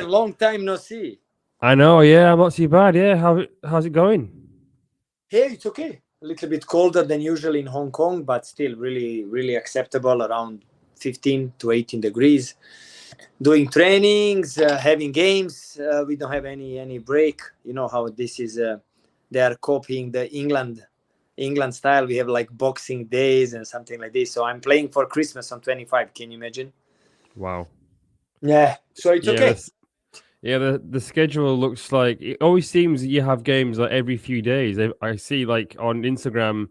long time no see. I know, yeah, I'm not too bad. Yeah, how's it going? Hey, it's okay. A little bit colder than usual in Hong Kong, but still really, really acceptable around 15 to 18 degrees. Doing trainings, having games. We don't have any break. You know how this is. They are copying the England style. We have like Boxing Days and something like this. So I'm playing for Christmas on 25. Can you imagine? Wow. Yeah. So it's Yeah, okay. the schedule looks like it always seems that you have games like every few days. I see like on Instagram,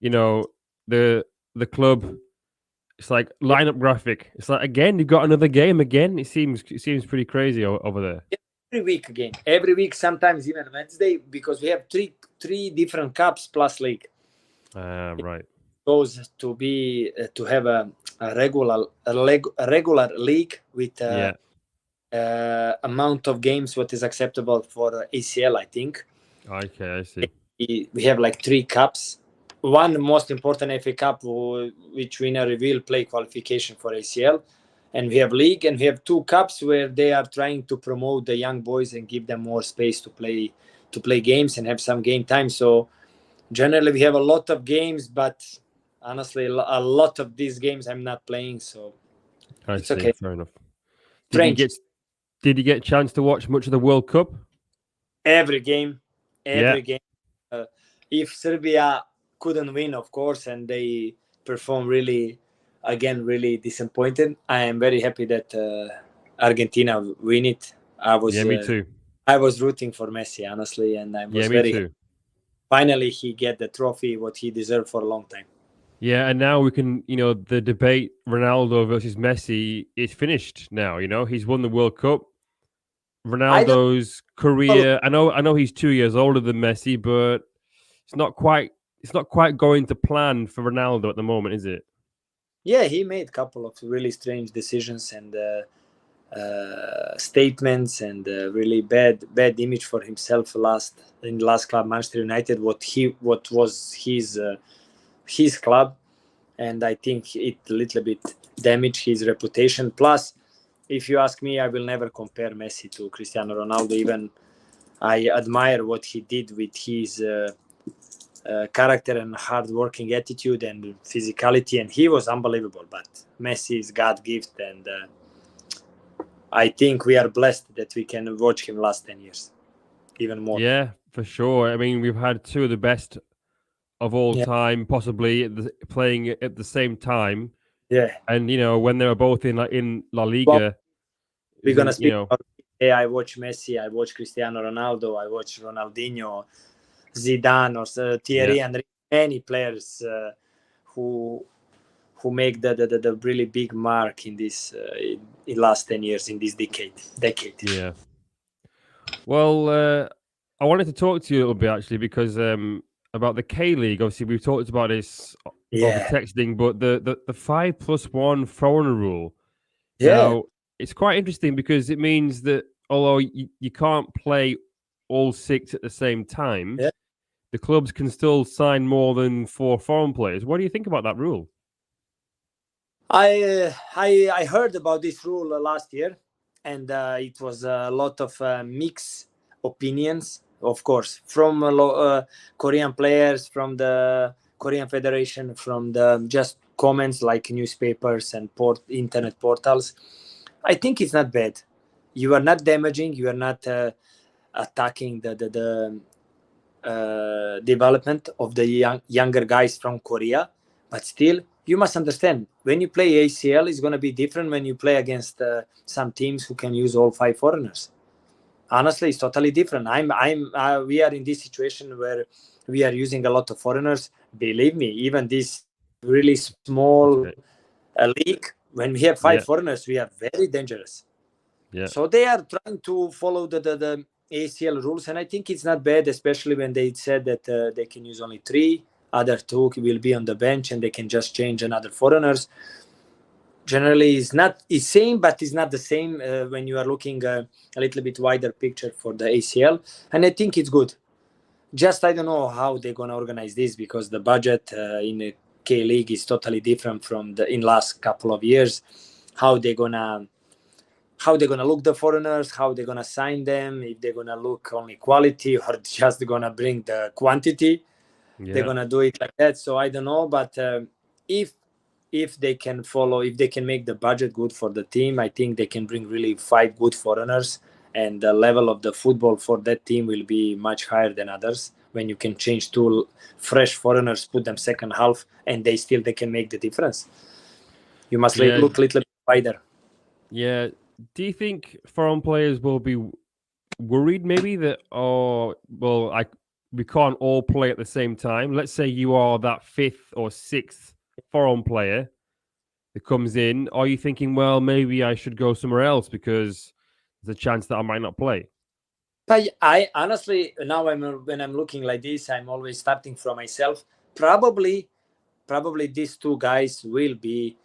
you know, the the club. It's like lineup graphic. It's like again, you got another game again. It seems pretty crazy over there. Every week again. Every week, sometimes even Wednesday, because we have three different cups plus league. Right. Goes to be to have a regular league with Yeah. amount of games what is acceptable for ACL. I think Okay, I see. we have like three cups. One most important FA Cup, which winner will play qualification for ACL, and we have league, and we have two cups where they are trying to promote the young boys and give them more space to play games and have some game time. So generally, we have a lot of games, but honestly, a lot of these games I'm not playing, so I it's see. okay. Fair enough. Did you French, get Did you get a chance to watch much of the World Cup? every game, Yeah. every game. Uh, if Serbia couldn't win, of course, and they perform really disappointed. I am very happy that Argentina win it. Yeah, me too. I was rooting for Messi, honestly, and I Yeah, was me very happy. too. Finally he get the trophy what he deserved for a long time. Yeah, and now we can, the debate Ronaldo versus Messi is finished now, He's won the World Cup. I don't Ronaldo's know. career, I know he's 2 years older than Messi, but it's not quite going to plan for Ronaldo at the moment, is it? Yeah, he made a couple of really strange decisions and statements and really bad image for himself in the last club Manchester United. What was his club, and I think it a little bit damaged his reputation. Plus, if you ask me, I will never compare Messi to Cristiano Ronaldo. Even I admire what he did with his character and hard-working attitude and physicality, and he was unbelievable. But Messi is God gift, and I think we are blessed that we can watch him last 10 years, even more. Yeah, for sure. I mean, we've had two of the best of all Yeah, time, possibly playing at the same time. yeah. And when they were both in La Well, Liga, we're is gonna in speak about. Hey, I watch Messi, I watch Cristiano Ronaldo, I watch Ronaldinho, Zidane, or yeah, Thierry Henry. Many players who make the really big mark in this in last 10 years in this decade. yeah. Well, I wanted to talk to you a little bit actually because about the K League. Obviously, we've talked about this over Yeah, texting, but the 5+1 foreigner rule. yeah. Now, it's quite interesting because it means that although you can't play all six at the same time, Yeah. the clubs can still sign more than four foreign players. What do you think about that rule? I heard about this rule last year, and it was a lot of mixed opinions, of course, from Korean players, from the Korean Federation, from the just comments like newspapers and internet portals. I think it's not bad. You are not damaging. You are not attacking the development of the younger guys from Korea. But still, you must understand when you play ACL, it's going to be different when you play against some teams who can use all five foreigners. Honestly, it's totally different. We are in this situation where we are using a lot of foreigners. Believe me, even this really That's small great. league, when we have five Yeah, foreigners, we are very dangerous. yeah, So they are trying to follow the ACL rules, and I think it's not bad, especially when they said that they can use only three, other two will be on the bench, and they can just change another foreigners. Generally, it's same, but it's not the same when you are looking a little bit wider picture for the ACL, and I think it's good. Just I don't know how they're gonna organize this because the budget in the K League is totally different from the in last couple of years. How they're gonna how they're gonna look the foreigners, how they're gonna sign them, if they're gonna look only quality or just gonna bring the quantity. They're gonna do it like that. So I don't know, but if they can follow, if they can make the budget good for the team, I think they can bring really 5 good foreigners, and the level of the football for that team will be much higher than others. When you can change 2 fresh foreigners, put them second half, and they can make the difference. You must look a little bit wider. Yeah. Do you think foreign players will be worried maybe that, we can't all play at the same time? Let's say you are that 5th or 6th foreign player that comes in. Are you thinking, well, maybe I should go somewhere else because there's a chance that I might not play? But I honestly, now when I'm looking like this, I'm always starting from myself. Probably these 2 guys will be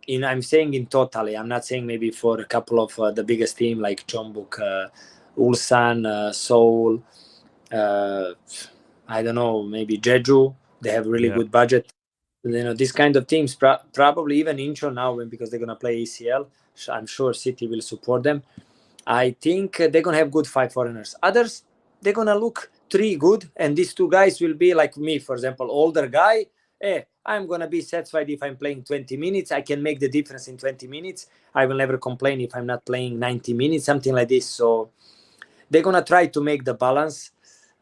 in. I'm saying in totally. I'm not saying maybe for a couple of the biggest team like Jeonbuk, Ulsan, Seoul. I don't know, maybe Jeju. They have really good budget. These kind of teams, probably even Incheon now, because they're gonna play ACL. I'm sure City will support them. I think they're gonna have good 5 foreigners. Others, they're gonna look 3 good, and these 2 guys will be like me, for example, older guy. I'm gonna be satisfied if I'm playing 20 minutes. I can make the difference in 20 minutes. I will never complain if I'm not playing 90 minutes, something like this. So they're gonna try to make the balance.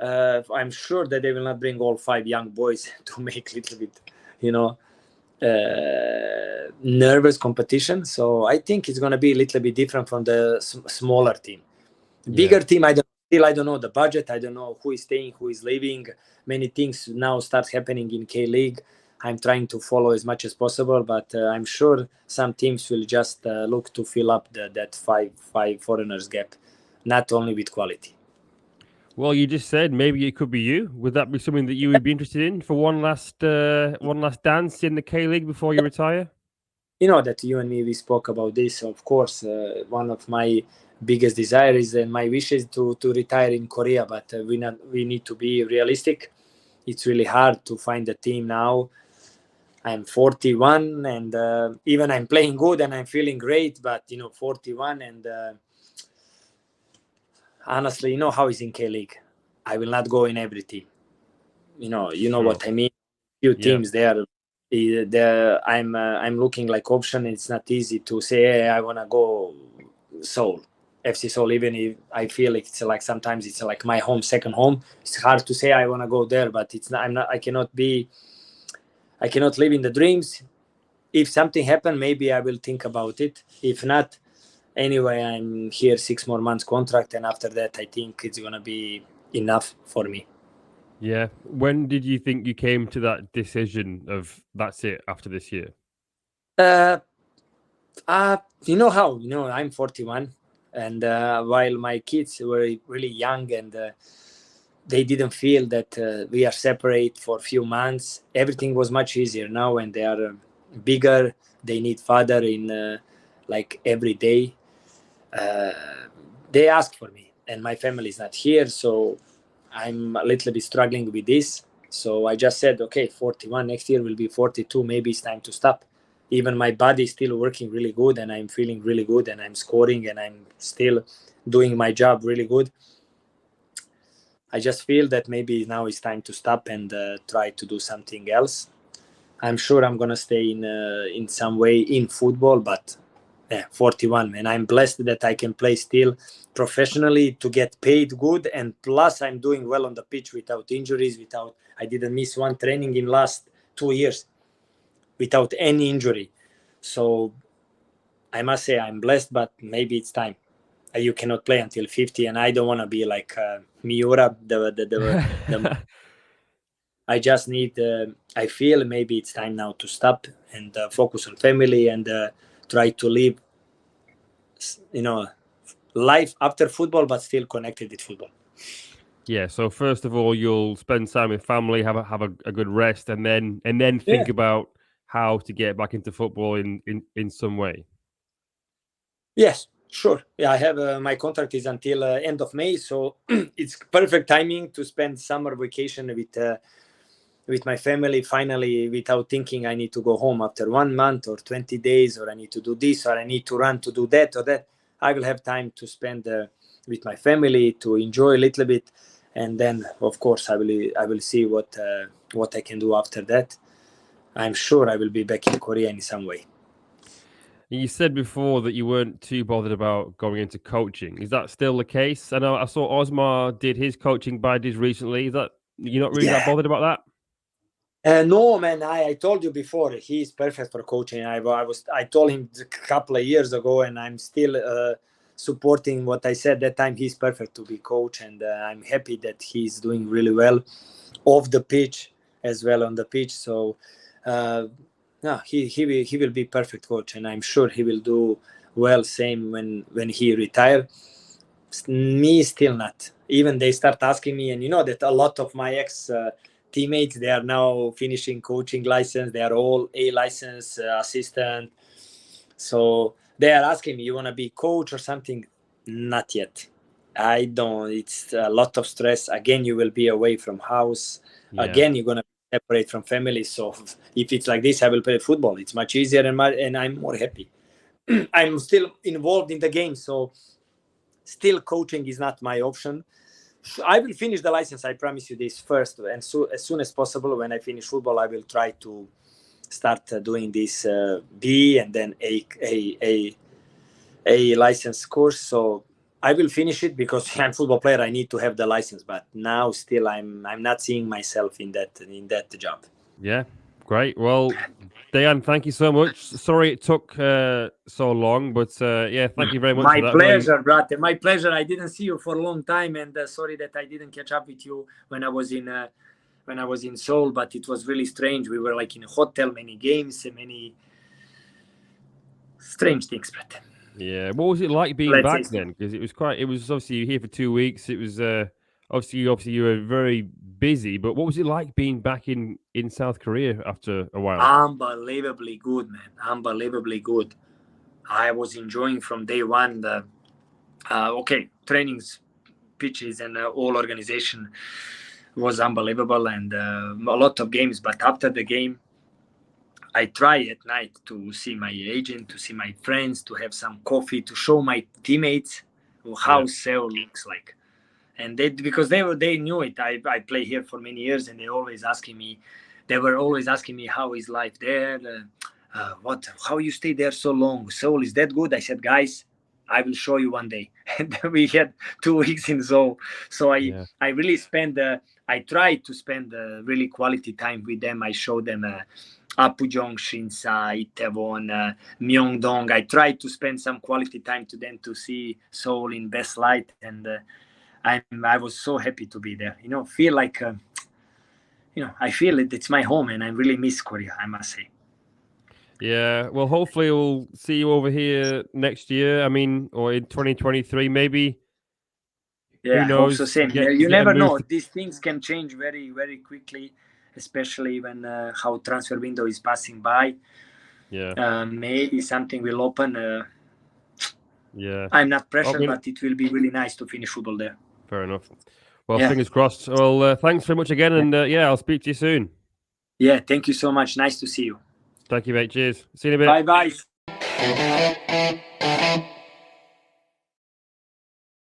I'm sure that they will not bring all 5 young boys to make a little bit, nervous competition. So I think it's going to be a little bit different from the smaller team. Bigger team, I don't know the budget. I don't know who is staying, who is leaving. Many things now start happening in K-League. I'm trying to follow as much as possible, but I'm sure some teams will just look to fill up that five foreigners gap, not only with quality. Well, you just said maybe it could be you. Would that be something that you would be interested in for one last dance in the K-League before you retire? You know that you and me, we spoke about this. Of course, one of my biggest desires and my wishes to retire in Korea, but we need to be realistic. It's really hard to find a team now. I'm 41, and even I'm playing good and I'm feeling great, but 41, and honestly, how it's in K-League. I will not go in every team. Sure. What I mean. Few teams there. I'm looking like option. It's not easy to say, hey, I want to go Seoul, FC Seoul. Even if I feel it's like sometimes it's like my home, second home. It's hard to say I want to go there, but it's not. I cannot live in the dreams. If something happen, maybe I will think about it. If not, anyway, I'm here 6 more months contract, and after that, I think it's gonna be enough for me. Yeah. When did you think you came to that decision of that's it after this year? How? I'm 41, and while my kids were really young and they didn't feel that we are separate for a few months, everything was much easier. Now when they are bigger, they need father in like every day. They ask for me, and my family is not here, so I'm a little bit struggling with this. So I just said, okay, 41, next year will be 42. Maybe it's time to stop. Even my body is still working really good, and I'm feeling really good, and I'm scoring, and I'm still doing my job really good. I just feel that maybe now it's time to stop and try to do something else. I'm sure I'm gonna stay in some way in football, but 41, and I'm blessed that I can play still professionally to get paid good, and plus I'm doing well on the pitch without injuries. I didn't miss one training in last 2 years without any injury. So I must say I'm blessed, but maybe it's time. You cannot play until 50, and I don't want to be like Miura. I just need. I feel maybe it's time now to stop and focus on family and try to live. Life after football, but still connected with football. Yeah. So first of all, you'll spend time with family, have a good rest, and then think about how to get back into football in some way. Yes, sure. Yeah, I have my contract is until end of May, so it's perfect timing to spend summer vacation with my family. Finally, without thinking I need to go home after 1 month or 20 days, or I need to do this, or I need to run to do that or that. I will have time to spend with my family, to enjoy a little bit, and then of course I will see what I can do after that. I'm sure I will be back in Korea in some way. You said before that you weren't too bothered about going into coaching. Is that still the case? I know I saw Osmar did his coaching badges recently. Is that you're not really that bothered about that? No, man. I told you before, he's perfect for coaching. I told him a couple of years ago, and I'm still supporting what I said that time. He's perfect to be coach, and I'm happy that he's doing really well off the pitch as well on the pitch. So, no, he will be perfect coach, and I'm sure he will do well. Same when he retire. Me still not. Even they start asking me, and you know that a lot of my ex. Teammates, they are now finishing coaching license. They are all A license assistant. So they are asking me, you want to be coach or something? Not yet. I don't. It's a lot of stress. Again, you will be away from house. Yeah. Again, you're going to separate from family. So if it's like this, I will play football. It's much easier and I'm more happy. I'm still involved in the game. So still coaching is not my option. I will finish the license. I promise you this first, and so as soon as possible, when I finish football, I will try to start doing this B and then a license course. So I will finish it because I'm a football player. I need to have the license, but now still I'm not seeing myself in that job. Yeah, great. Well, Dejan, thank you so much. Sorry it took so long, but yeah, thank you very much for that. My pleasure, brother. My pleasure. I didn't see you for a long time, and sorry that I didn't catch up with you when I was in Seoul. But it was really strange. We were like in a hotel, many games, and many strange things, brother. Yeah, what was it like being back then? Because it was obviously you were here for 2 weeks. It was obviously you were very busy, but what was it like being back in South Korea after a while? Unbelievably good, man. Unbelievably good. I was enjoying from day one the trainings, pitches, and all organization was unbelievable, and a lot of games. But after the game, I try at night to see my agent, to see my friends, to have some coffee, to show my teammates how Seoul looks like. And because they knew it. I play here for many years, and they were always asking me how is life there, how you stay there so long. Seoul is that good? I said, guys, I will show you one day. And we had 2 weeks in Seoul, so I really I tried to spend really quality time with them. I showed them Apgujeong, Shinsa, Itaewon, Myeongdong. I tried to spend some quality time to them to see Seoul in best light, and I was so happy to be there. Feel like I feel it's my home, and I really miss Korea, I must say. Yeah, well, hopefully we'll see you over here next year. I mean, or in 2023, maybe. Yeah, who knows? I hope so. Same. You never know. These things can change very, very quickly, especially when how transfer window is passing by. Yeah. Maybe something will open. Yeah. I'm not pressured, but it will be really nice to finish football there. Fair enough. Well, fingers crossed. Well, thanks very much again, and I'll speak to you soon. Yeah, thank you so much. Nice to see you. Thank you, mate. Cheers. See you in a bit. Bye-bye.